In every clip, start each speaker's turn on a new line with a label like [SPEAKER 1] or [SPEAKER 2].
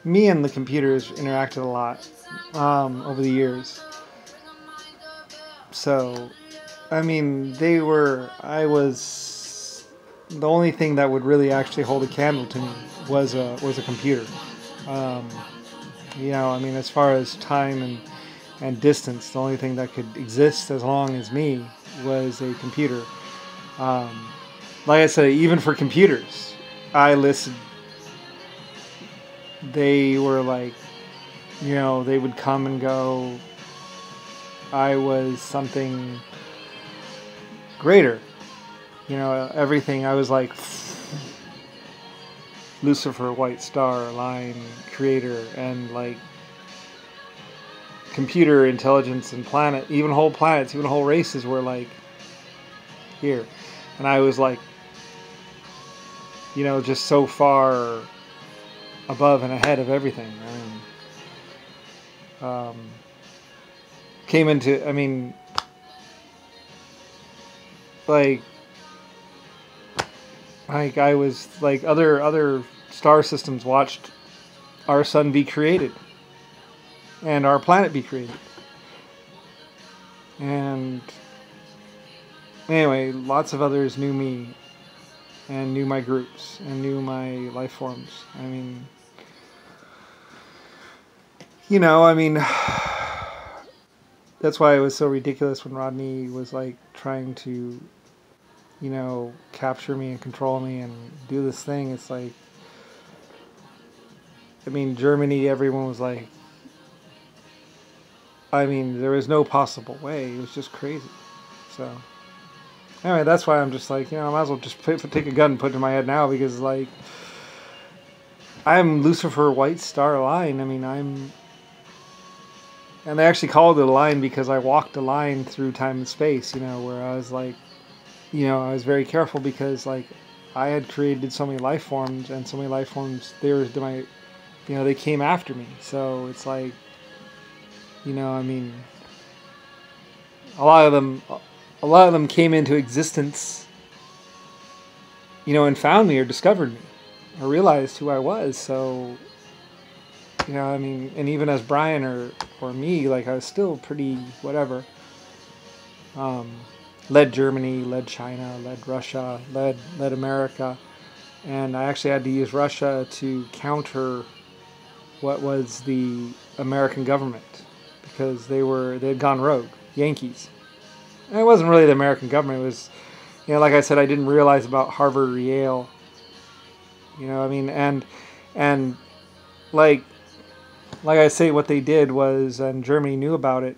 [SPEAKER 1] me and the computers interacted a lot over the years. So, I mean, I was, the only thing that would really actually hold a candle to me was a computer. Um, I mean, as far as time and distance, the only thing that could exist as long as me was a computer. Um, like I said, even for computers, I listened. They were like, they would come and go. I was something greater. Everything. I was like Lucifer, White Star, Line, Creator, and like computer intelligence and planet, even whole planets, even whole races were like here. And I was like, just so far above and ahead of everything. Came into, like I was like other star systems watched our sun be created and our planet be created. And anyway, lots of others knew me and knew my groups and knew my life forms. That's why it was so ridiculous when Rodney was like trying to, capture me and control me and do this thing. It's like, Germany, everyone was like, there was no possible way. It was just crazy. So, anyway, that's why I'm just like, I might as well just take a gun and put it in my head now, because, like, I'm Lucifer White Star Line. And they actually called it a line because I walked a line through time and space, where I was like, I was very careful because, like, I had created so many life forms, and so many life forms, they came after me. So it's like, a lot of them came into existence, and found me or discovered me or realized who I was. So, and even as Brian or me, like, I was still pretty whatever. Led Germany, led China, led Russia, led America, and I actually had to use Russia to counter what was the American government, because they had gone rogue, Yankees. And it wasn't really the American government. It was, like I said, I didn't realize about Harvard or Yale. And like I say, what they did was, and Germany knew about it.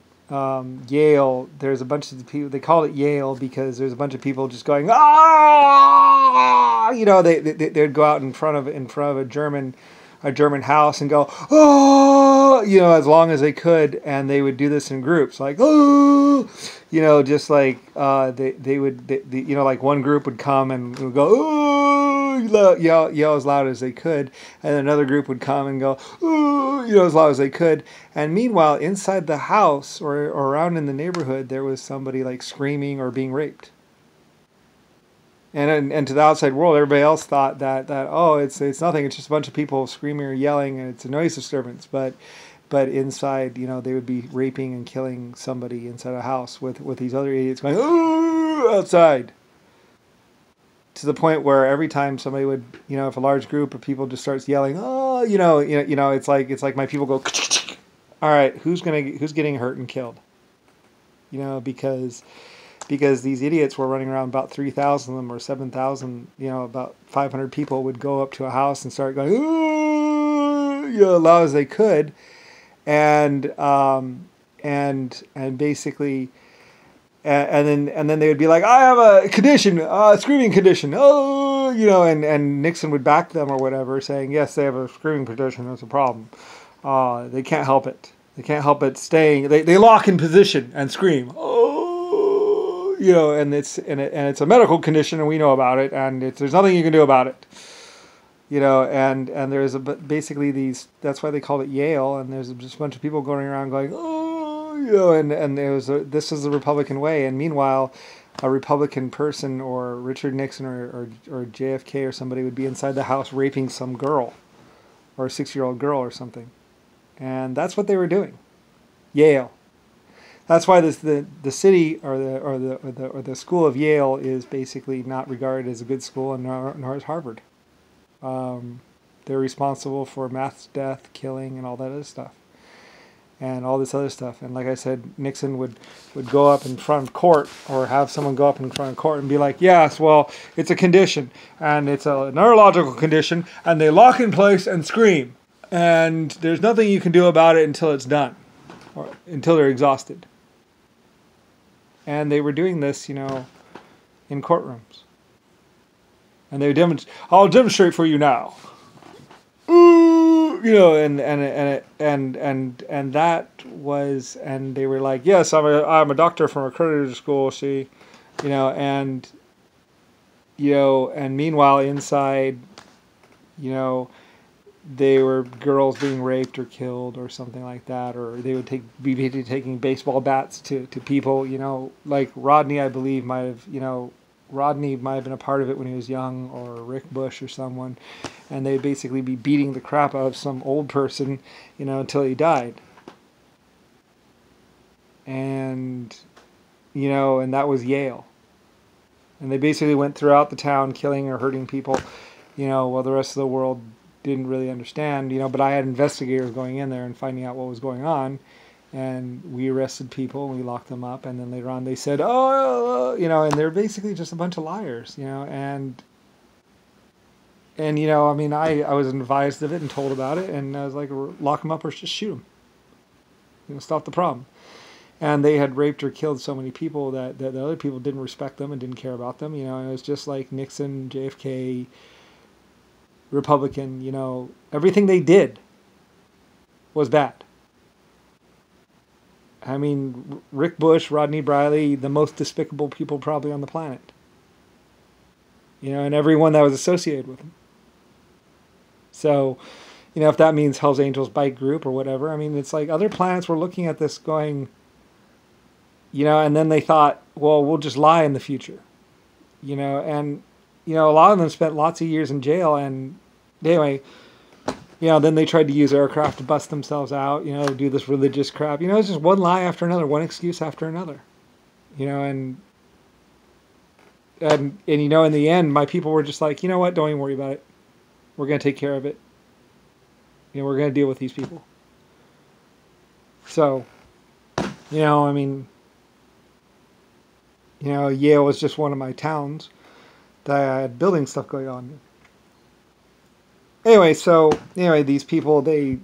[SPEAKER 1] Yale, there's a bunch of people, they call it Yale because there's a bunch of people just going, ah, they'd go out in front of a German house and go, oh, as long as they could, and they would do this in groups, like, oh, just like they would, like one group would come and would go, oh, yell as loud as they could, and another group would come and go, oh, as loud as they could, and meanwhile inside the house or around in the neighborhood there was somebody like screaming or being raped. And to the outside world, everybody else thought that oh, it's nothing. It's just a bunch of people screaming or yelling, and it's a noise disturbance. But inside, they would be raping and killing somebody inside a house with these other idiots going, oh, outside. To the point where every time somebody would, if a large group of people just starts yelling, oh, it's like my people go, all right, who's getting hurt and killed? Because these idiots were running around, about 3,000 of them or 7,000, about 500 people would go up to a house and start going, ooh, as loud as they could. And basically, and then they would be like, I have a condition, a screaming condition. Oh, and Nixon would back them or whatever, saying, yes, they have a screaming condition. That's a problem. They can't help it. They can't help it staying. They lock in position and scream. Oh, and it's a medical condition, and we know about it, and there's nothing you can do about it. And there's basically these. That's why they called it Yale, and there's just a bunch of people going around going, oh, and this is the Republican way. And meanwhile, a Republican person or Richard Nixon or JFK or somebody would be inside the house raping some girl. or a 6-year-old girl or something. And that's what they were doing. Yale. That's why the city or the school of Yale is basically not regarded as a good school, and nor is Harvard. They're responsible for mass death, killing, and all that other stuff, and all this other stuff. And like I said, Nixon would go up in front of court, or have someone go up in front of court and be like, yes, well, it's a condition, and it's a neurological condition, and they lock in place and scream, and there's nothing you can do about it until it's done, or until they're exhausted. And they were doing this, in courtrooms. And they would I'll demonstrate for you now. Ooh, and that was, and they were like, yes, I'm a doctor from a accredited school, see, and meanwhile inside, they were girls being raped or killed or something like that, or they would be taking baseball bats to people, like Rodney, I believe, might have been a part of it when he was young, or Rick Bush or someone, and they'd basically be beating the crap out of some old person, until he died. And, and that was Yale. And they basically went throughout the town killing or hurting people, while the rest of the world didn't really understand, but I had investigators going in there and finding out what was going on, and we arrested people and we locked them up, and then later on they said, and they're basically just a bunch of liars, and I was advised of it and told about it, and I was like, lock them up or just shoot them, stop the problem. And they had raped or killed so many people that the other people didn't respect them and didn't care about them, and it was just like Nixon, JFK, Republican, everything they did was bad. I mean, Rick Bush, Rodney Briley, the most despicable people probably on the planet. And everyone that was associated with them. So, if that means Hell's Angels bike group or whatever, it's like other planets were looking at this going, and then they thought, well, we'll just lie in the future. And a lot of them spent lots of years in jail, and anyway, then they tried to use aircraft to bust themselves out, do this religious crap. It's just one lie after another, one excuse after another. And in the end, my people were just like, what, don't even worry about it. We're going to take care of it. We're going to deal with these people. So, Yale was just one of my towns that I had building stuff going on. Anyway, these people, they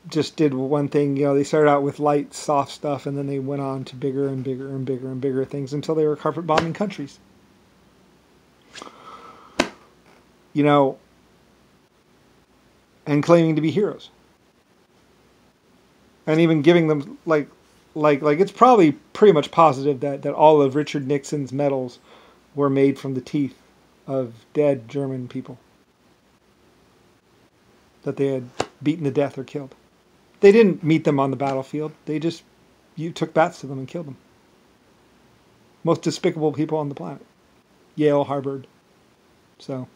[SPEAKER 1] just did one thing. They started out with light, soft stuff, and then they went on to bigger and bigger and bigger and bigger things until they were carpet bombing countries. And claiming to be heroes. And even giving them, like it's probably pretty much positive that all of Richard Nixon's medals were made from the teeth of dead German people that they had beaten to death or killed. They didn't meet them on the battlefield. You took bats to them and killed them. Most despicable people on the planet. Yale, Harvard. So,